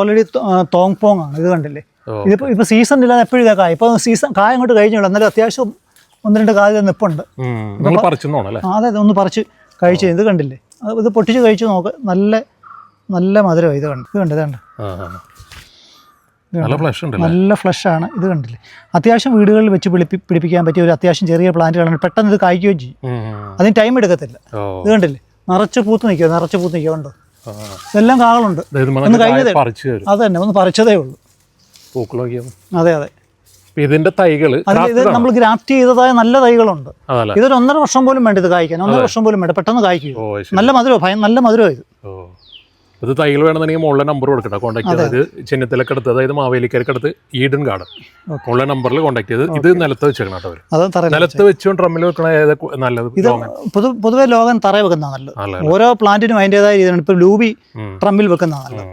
Already Thong pong ആണ്, ഇത് കണ്ടില്ലേ. ഇതിപ്പോൾ സീസൺ ഇല്ലാതെ എപ്പോഴും കായ, ഇപ്പോൾ സീസൺ കായ അങ്ങോട്ട് കഴിഞ്ഞുള്ളൂ. എന്നാലും അത്യാവശ്യം 1-2 കായ നിപ്പുണ്ട്. അതെ, ഒന്ന് പറിച്ച് കഴിച്ചു. ഇത് കണ്ടില്ലേ, ഇത് പൊട്ടിച്ച് കഴിച്ചു നോക്ക്. നല്ല മധുരമാണ്. ഇത് കണ്ട് നല്ല ഫ്ലഷാണ്. ഇത് കണ്ടില്ലേ, അത്യാവശ്യം വീടുകളിൽ വെച്ച് പിടിപ്പിക്കാൻ പറ്റിയ ഒരു അത്യാവശ്യം ചെറിയ പ്ലാന്റുകളാണ്. പെട്ടെന്ന് ഇത് കായ്ക്കുകയും ചെയ്യും, അതിന് ടൈം എടുക്കത്തില്ല. ഇത് കണ്ടില്ലേ, നിറച്ച് പൂത്ത് നിൽക്കുക കണ്ടോ. ഇതെല്ലാം കാകളുണ്ട്. ഒന്ന് കഴിഞ്ഞതേ, അത് തന്നെ ഒന്ന് പറിച്ചതേ ഉള്ളൂ. അതെ. ഇതിന്റെ തൈകള് ഇത് നമ്മൾ ഗ്രാഫ്റ്റ് ചെയ്തതായ നല്ല തൈകളുണ്ട്. ഇതൊരു 1.5 വർഷം പോലും വേണ്ട ഇത് കായ്ക്കാൻ. 1.5 വർഷം പോലും വേണ്ട, പെട്ടെന്ന് കായ്ക്കും. നല്ല മധുരമാണ് ഇത്. ഇത് തൈകൾ വേണമെന്നുണ്ടെങ്കിൽ മുകളിലെ നമ്പർ കൊടുക്കട്ടെ, കോൺടാക്ട് ചെയ്ത്. ചെന്നിത്തലക്ക് അടുത്ത്, അതായത് മാവേലിക്കരക്ക് അടുത്ത് ഈഡൻ ഗാർഡൻ ഉള്ള നമ്പറിൽ കോൺടാക്ട് ചെയ്ത്. ഇത് നിലത്ത് വെച്ചേക്കണം കേട്ടോ. നിലത്ത് വെച്ചും ഡ്രമ്മിൽ വെക്കണ നല്ലത്? പൊതുവെ ലോകം തറ വെക്കുന്ന നല്ലത്. ഓരോ പ്ലാന്റിനും അതിൻ്റെതായ രീതിയാണ്. ഇപ്പൊ ലൂബി ഡ്രമ്മിൽ വെക്കുന്ന നല്ലത്.